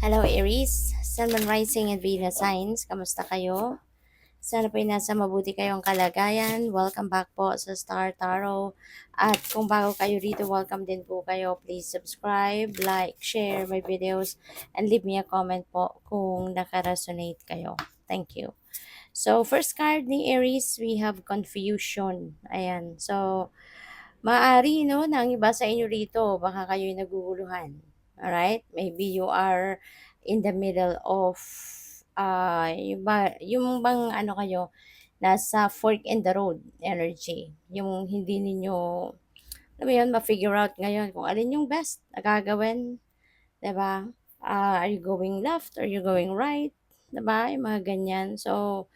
Hello Aries, Sun, Moon, Rising and Venus Signs, kamusta kayo? Sana po ay nasa mabuti kayong kalagayan. Welcome back po sa Star Tarot. At kung bago kayo rito, welcome din po kayo. Please subscribe, like, share my videos, and leave me a comment po kung nakaresonate kayo. Thank you. So, first card ni Aries, we have confusion. Ayan. So, maaari, no, na ang iba sa inyo rito, baka kayo'y naguguluhan. Alright? Maybe you are in the middle of, yung bang ano kayo, nasa fork in the road energy. Yung hindi ninyo, alam mo yun, ma-figure out ngayon kung alin yung best na gagawin. 'Di ba? Are you going left? Are you going right? 'Di ba? Yung mga ganyan. So,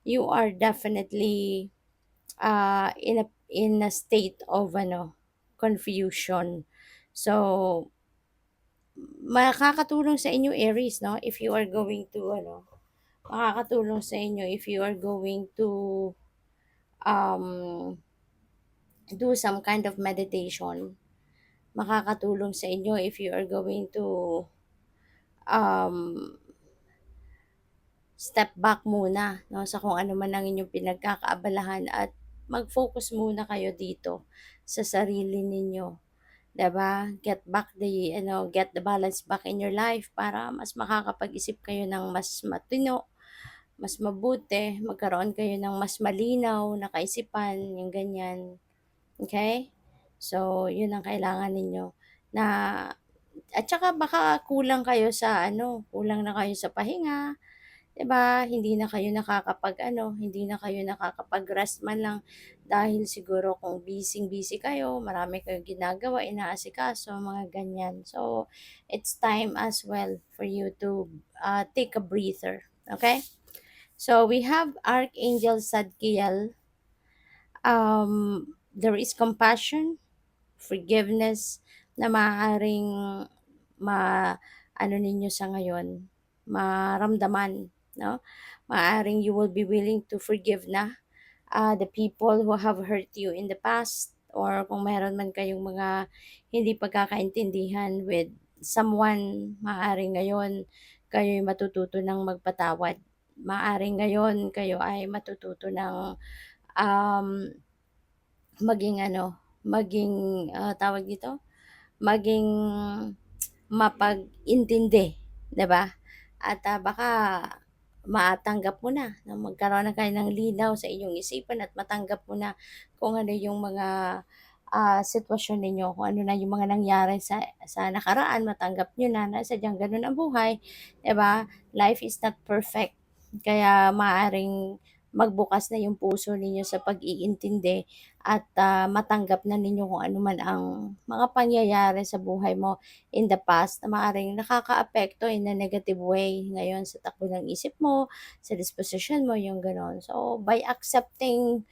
you are definitely in a state of confusion. So makakatulong sa inyo Aries, no, if you are going to makakatulong sa inyo if you are going to um do some kind of meditation. Makakatulong sa inyo if you are going to um step back muna, no, sa kung ano man ang inyong pinagkakaabalahan at mag-focus muna kayo dito sa sarili ninyo. 'Di ba? Get the balance back in your life para mas makakapag-isip kayo ng mas matino, mas mabuti, magkaroon kayo ng mas malinaw na kaisipan, yung ganyan. Okay? So, yun ang kailangan ninyo na at saka baka kulang na kayo sa pahinga, 'di ba? Hindi na kayo nakakapag-rest man lang dahil siguro kung busy-busy kayo, marami kayong ginagawa, inaasikaso, mga ganyan. So, it's time as well for you to take a breather. Okay? So, we have Archangel Sadkiel. There is compassion, forgiveness na maaaring ma ano ninyo sa ngayon, maramdaman, no? Maaaring you will be willing to forgive na the people who have hurt you in the past, or kung meron man kayong mga hindi pagkakaintindihan with someone, maaaring ngayon kayo'y matututo ng magpatawad. Maaaring ngayon kayo ay matututo ng um, maging tawag dito, maging mapag-intindi, 'di ba? At baka matanggap mo na magkaroon na kayo ng linaw sa inyong isipan at matanggap mo na kung ano yung mga sitwasyon ninyo, kung ano na yung mga nangyari sa nakaraan, matanggap nyo na sadyang ganun ang buhay, 'di ba? Life is not perfect. Kaya maaring magbukas na yung puso ninyo sa pag-iintindi at matanggap na ninyo kung ano man ang mga pangyayari sa buhay mo in the past na maaaring nakakaapekto in a negative way ngayon sa takbo ng isip mo, sa disposition mo, yung gano'n. So, by accepting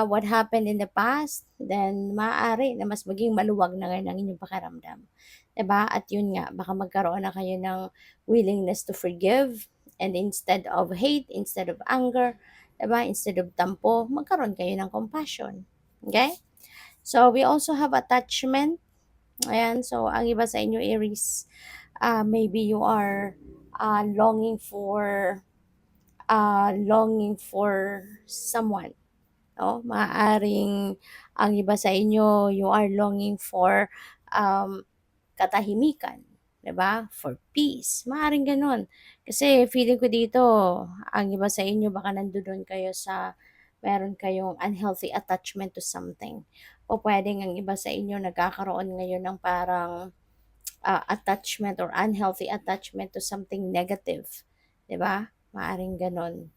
what happened in the past, then maaari na mas maging maluwag na ngayon ang inyong pakiramdam. 'Di ba? At yun nga, baka magkaroon na kayo ng willingness to forgive, and instead of hate, instead of anger, 'di ba? Instead of tampo, magkaroon kayo ng compassion. Okay? So, we also have attachment. Ayan, so ang iba sa inyo Aries, maybe you are longing for someone, no? Maaaring ang iba sa inyo, you are longing for um, katahimikan, 'di ba? For peace. Maaaring gano'n. Kasi feeling ko dito, ang iba sa inyo baka nandoon kayo sa meron kayong unhealthy attachment to something. O puwedeng ang iba sa inyo nagkakaroon ngayon ng parang attachment or unhealthy attachment to something negative, 'di ba? Maaring gano'n.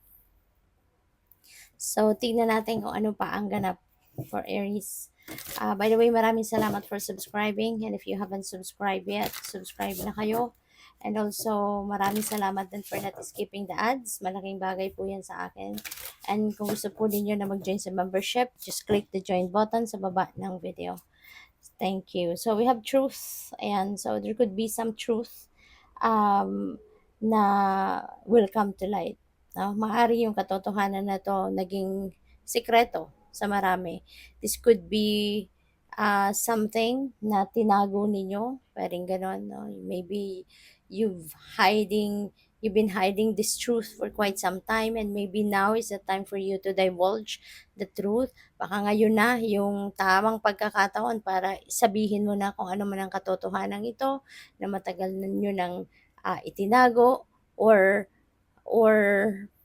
So, tingnan natin kung ano pa ang ganap for Aries. By the way, maraming salamat for subscribing, and if you haven't subscribed yet, subscribe na kayo. And also, maraming salamat din for not skipping the ads. Malaking bagay po yan sa akin. And kung gusto po ninyo na mag-join sa membership, just click the join button sa baba ng video. Thank you. So, we have truth. Ayan. So, there could be some truth um, na will come to light. No? Maaari yung katotohanan na to naging sikreto sa marami. This could be something na tinago ninyo, puwedeng gano'n 'no. Maybe you've hiding you've been hiding this truth for quite some time and maybe now is the time for you to divulge the truth. Baka ngayon na yung tamang pagkakataon para sabihin mo na kung ano man ang katotohanan ito na matagal na niyo ng, itinago or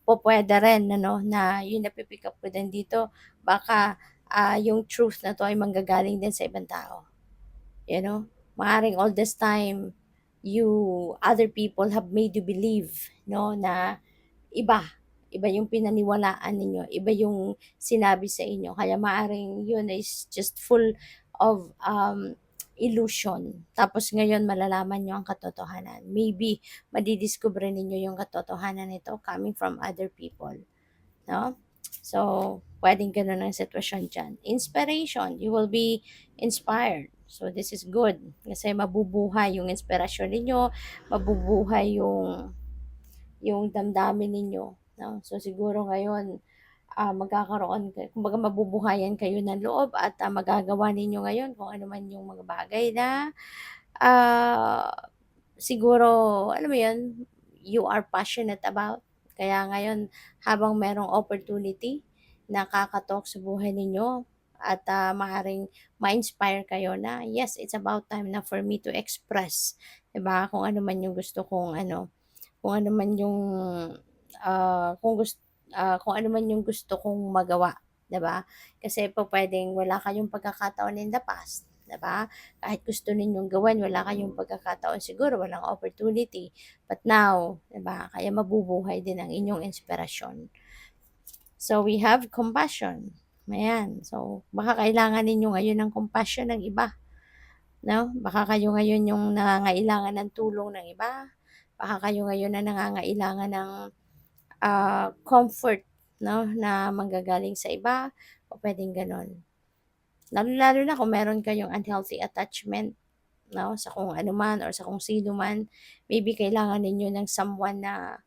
pupuwede rin ano na yung napi-pick up ko din dito baka, yung truth na 'to ay manggagaling din sa ibang tao, you know? Maaaring all this time, other people have made you believe 'no na iba, iba yung pinaniwalaan ninyo, iba yung sinabi sa inyo kaya maaaring yun is just full of, illusion. Tapos ngayon malalaman niyo ang katotohanan. Maybe madidiskubre ninyo yung katotohanan nito coming from other people, 'no? So, puwedeng gano'n ang sitwasyon diyan. Inspiration, you will be inspired. So, this is good kasi mabubuhay yung inspirasyon ninyo, mabubuhay yung damdamin ninyo, 'no? So, siguro ngayon, magkakaroon kumbaga mabubuhayan kayo ng loob at, magagawa ninyo ngayon kung ano man yung mga bagay na, ah, siguro alam mo yun, you are passionate about. Kaya ngayon habang merong opportunity na kakatok sa buhay ninyo at, maaaring ma-inspire kayo na, "Yes, it's about time na for me to express," 'di ba, kung ano man yung gusto kong ano, kung ano man yung, kung ano man yung gusto kong magawa, 'di ba? Kasi pupuwedeng wala kayong pagkakataon in the past, 'di ba? Kahit gusto ninyong gawin wala kayong pagkakataon siguro, walang opportunity. But now, 'di ba, kaya mabubuhay din ang inyong inspirasyon. So, we have compassion, ayan. So, baka kailangan ninyo ngayon ng compassion ng iba, 'no? Baka kayo ngayon yung nangangailangan ng tulong ng iba, baka kayo ngayon ang nangangailangan ng, comfort 'no, na manggagaling sa iba, o puwedeng gano'n. Lalong-lalo na kung meron kayong unhealthy attachment 'no, sa kung ano man or sa kung sino man. Maybe kailangan ninyo ng someone na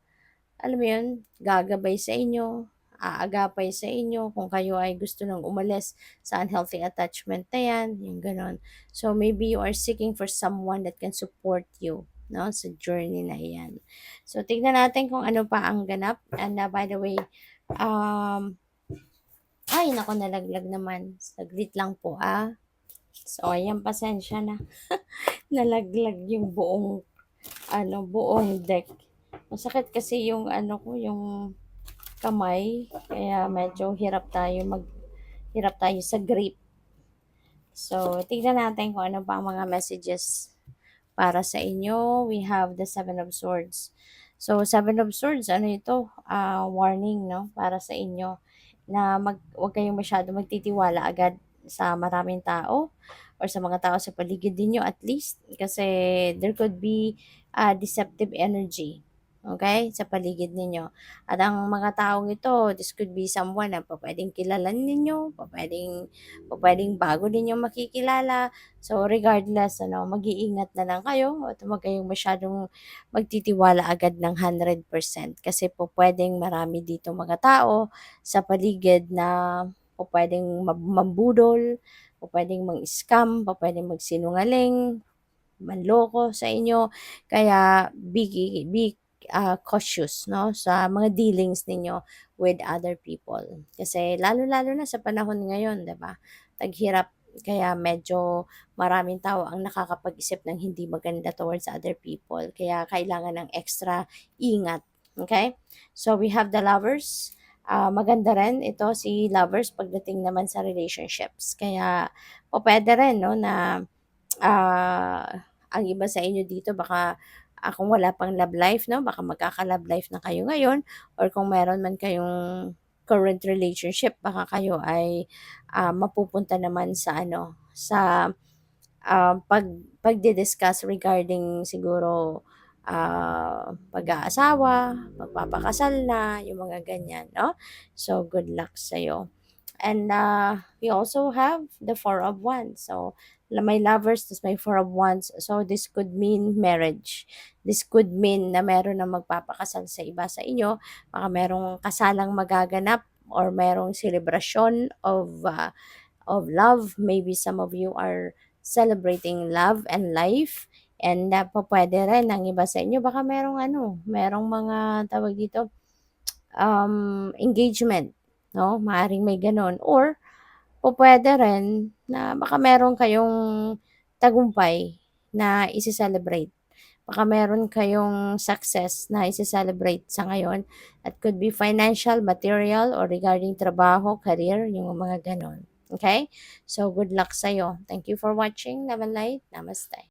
alam mo 'yun, gagabay sa inyo, aagapay sa inyo kung kayo ay gusto ng umalis sa unhealthy attachment na 'yan, yung gano'n. So, maybe you are seeking for someone that can support you 'no, sa journey na iyan. So, tignan natin kung ano pa ang ganap and, by the way, um, ay naku nalaglag naman, saglit lang po, So, ayan pasensya na, nalaglag yung buong deck. Masakit kasi yung ano ko, yung kamay, kaya medyo hirap tayo sa grip. So, tignan natin kung ano pa ang mga messages para sa inyo. We have the Seven of Swords. So, Seven of Swords, ano ito? Warning, no? Para sa inyo na huwag kayong masyado magtitiwala agad sa maraming tao or sa mga tao sa paligid ninyo at least kasi there could be deceptive energy. Okay? Sa paligid ninyo. At ang mga taong ito, this could be someone na pwedeng kilala ninyo, pwedeng bago ninyo makikilala. So, regardless, ano, mag-iingat na lang kayo at huwag kayong masyadong magtitiwala agad ng 100% kasi po pwedeng marami dito mga tao sa paligid na pwedeng mambudol, pwedeng mang-scam, pwedeng magsinungaling, manloko sa inyo. Kaya cautious 'no, sa mga dealings ninyo with other people. Kasi lalo-lalo na sa panahon ngayon, 'di ba? Taghirap kaya medyo maraming tao ang nakakapag-isip ng hindi maganda towards other people. Kaya kailangan ng extra ingat, okay? So we have the Lovers. Maganda rin ito si Lovers pagdating naman sa relationships. Kaya pupuwede rin 'no na ang iba sa inyo dito baka, kung wala pang love life 'no, baka magkaka-love life na kayo ngayon or kung meron man kayong current relationship baka kayo ay, mapupunta naman sa ano, sa, pagdi-discuss regarding siguro, pag-aasawa, magpapakasal na, yung mga ganyan 'no. So, good luck sa'yo. And we also have the Four of Wands. So, may lovers, tas may Four of Wands. So, this could mean marriage. This could mean na meron na magpapakasal sa iba sa inyo. Baka merong kasalang magaganap or merong celebration of love. Maybe some of you are celebrating love and life. And pwede rin ang iba sa inyo, baka merong mga tawag dito, engagement, no? Maaring may gano'n. Or pwede rin na baka meron kayong tagumpay na ise-celebrate. Baka meron kayong success na ise-celebrate sa ngayon. That could be financial, material, or regarding trabaho, career, yung mga gano'n. Okay? So, good luck sa'yo. Thank you for watching. Love and light. Namaste.